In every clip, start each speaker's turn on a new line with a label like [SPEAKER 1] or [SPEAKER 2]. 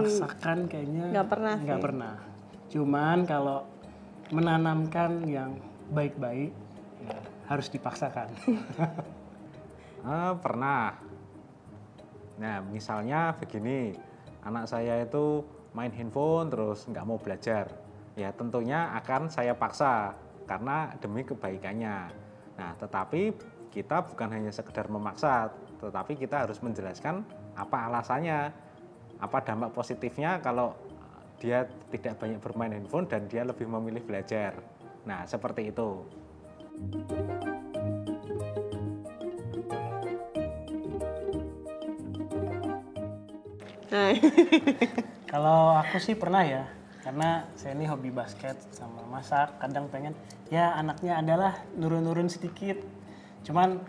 [SPEAKER 1] memaksakan kayaknya nggak pernah. Cuman kalau menanamkan yang baik-baik ya harus dipaksakan.
[SPEAKER 2] Pernah. Nah, misalnya begini, anak saya itu main handphone terus nggak mau belajar. Ya tentunya akan saya paksa karena demi kebaikannya. Nah, tetapi kita bukan hanya sekedar memaksa, tetapi kita harus menjelaskan apa alasannya, apa dampak positifnya kalau dia tidak banyak bermain handphone dan dia lebih memilih belajar. Nah, seperti itu.
[SPEAKER 1] Kalau aku sih pernah ya, karena saya ini hobi basket sama masak, kadang pengen ya anaknya adalah nurun-nurun sedikit. Cuman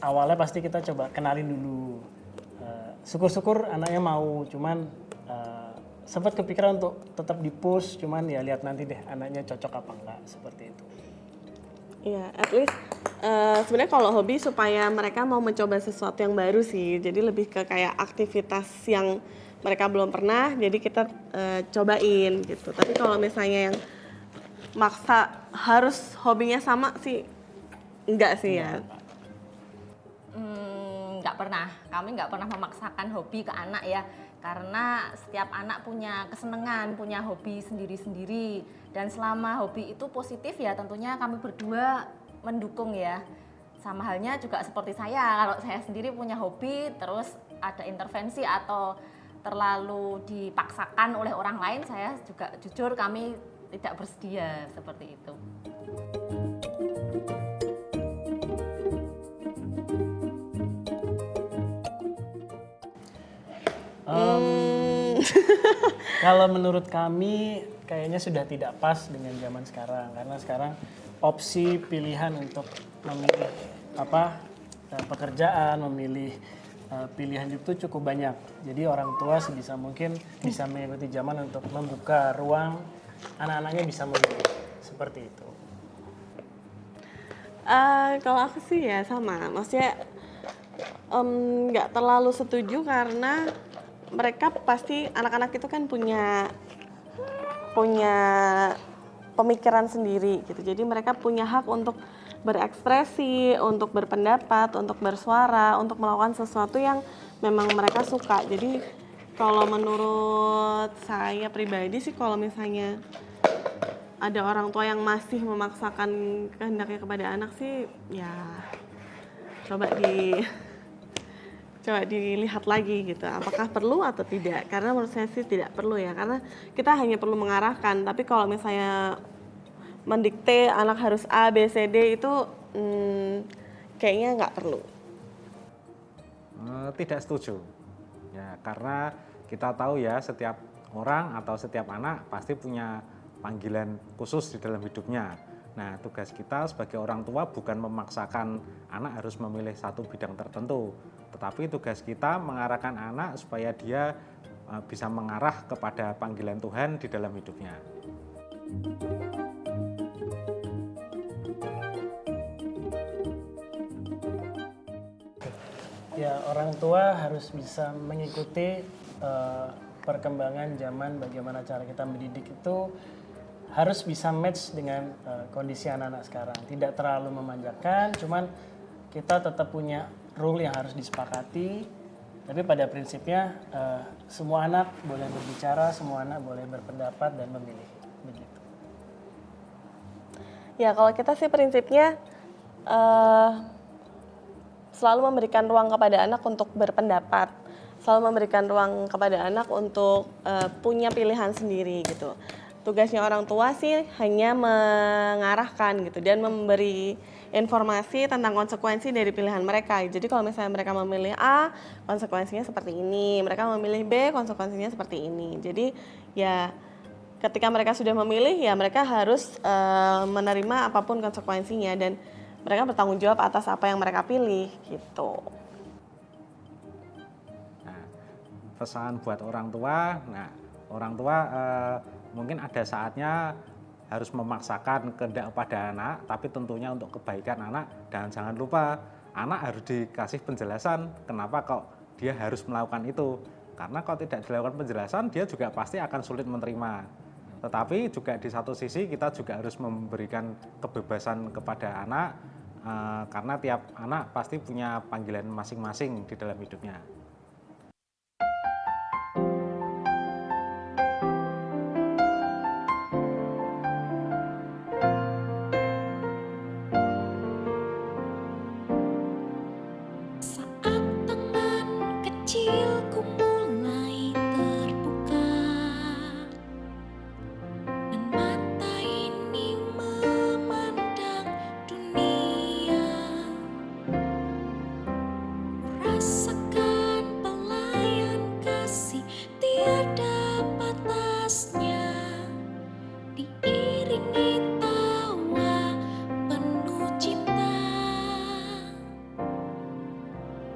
[SPEAKER 1] awalnya pasti kita coba kenalin dulu. Syukur-syukur anaknya mau, cuman sempat kepikiran untuk tetap di-push, cuman ya lihat nanti deh anaknya cocok apa enggak, seperti itu.
[SPEAKER 3] Iya, at least sebenarnya kalau hobi supaya mereka mau mencoba sesuatu yang baru sih. Jadi lebih ke kayak aktivitas yang mereka belum pernah, jadi kita cobain gitu. Tapi kalau misalnya yang maksa harus hobinya sama sih, enggak sih ya.
[SPEAKER 4] Nggak pernah, kami nggak pernah memaksakan hobi ke anak ya, karena setiap anak punya kesenangan, punya hobi sendiri-sendiri, dan selama hobi itu positif ya tentunya kami berdua mendukung ya. Sama halnya juga seperti saya, kalau saya sendiri punya hobi terus ada intervensi atau terlalu dipaksakan oleh orang lain, saya juga jujur kami tidak bersedia seperti itu.
[SPEAKER 1] Kalau menurut kami kayaknya sudah tidak pas dengan zaman sekarang, karena sekarang opsi pilihan untuk memilih pekerjaan, memilih pilihan hidup itu cukup banyak. Jadi orang tua sebisa mungkin bisa mengikuti zaman untuk membuka ruang anak-anaknya bisa memilih seperti itu.
[SPEAKER 3] Kalau aku sih ya sama, maksudnya nggak terlalu setuju karena mereka pasti anak-anak itu kan punya pemikiran sendiri gitu. Jadi mereka punya hak untuk berekspresi, untuk berpendapat, untuk bersuara, untuk melakukan sesuatu yang memang mereka suka. Jadi kalau menurut saya pribadi sih kalau misalnya ada orang tua yang masih memaksakan kehendaknya kepada anak sih ya coba dilihat lagi gitu, apakah perlu atau tidak. Karena menurut saya sih tidak perlu ya, karena kita hanya perlu mengarahkan. Tapi kalau misalnya mendikte anak harus A, B, C, D itu kayaknya nggak perlu.
[SPEAKER 2] Tidak setuju. Ya, karena kita tahu ya setiap orang atau setiap anak pasti punya panggilan khusus di dalam hidupnya. Nah, tugas kita sebagai orang tua bukan memaksakan anak harus memilih satu bidang tertentu, tetapi tugas kita mengarahkan anak supaya dia bisa mengarah kepada panggilan Tuhan di dalam hidupnya.
[SPEAKER 1] Ya, orang tua harus bisa mengikuti perkembangan zaman, bagaimana cara kita mendidik itu harus bisa match dengan kondisi anak-anak sekarang. Tidak terlalu memanjakan, cuman kita tetap punya rule yang harus disepakati. Tapi pada prinsipnya semua anak boleh berbicara, semua anak boleh berpendapat dan memilih. Begitu.
[SPEAKER 3] Ya kalau kita sih prinsipnya selalu memberikan ruang kepada anak untuk berpendapat, selalu memberikan ruang kepada anak untuk punya pilihan sendiri gitu. Tugasnya orang tua sih hanya mengarahkan gitu dan memberi informasi tentang konsekuensi dari pilihan mereka. Jadi kalau misalnya mereka memilih A, konsekuensinya seperti ini. Mereka memilih B, konsekuensinya seperti ini. Jadi ya ketika mereka sudah memilih ya mereka harus menerima apapun konsekuensinya dan mereka bertanggung jawab atas apa yang mereka pilih gitu.
[SPEAKER 2] Nah, pesan buat orang tua, orang tua mungkin ada saatnya harus memaksakan kehendak pada anak, tapi tentunya untuk kebaikan anak. Dan jangan lupa anak harus dikasih penjelasan kenapa kok dia harus melakukan itu. Karena kalau tidak dilakukan penjelasan, dia juga pasti akan sulit menerima. Tetapi juga di satu sisi kita juga harus memberikan kebebasan kepada anak, karena tiap anak pasti punya panggilan masing-masing di dalam hidupnya.
[SPEAKER 5] Saat tangan kecilku mulai terbuka dan mata ini memandang dunia, rasakan pelayan kasih tiada batasnya, diiringi tawa penuh cinta.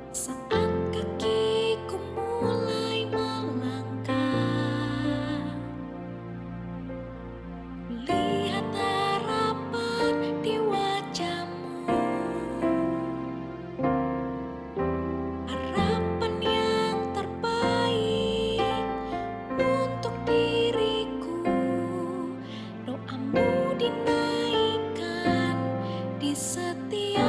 [SPEAKER 5] Saat kakiku mulai melangkah, lihat harapan di wajahmu, harapan yang terbaik untuk diriku. Doamu dinaikkan di setiap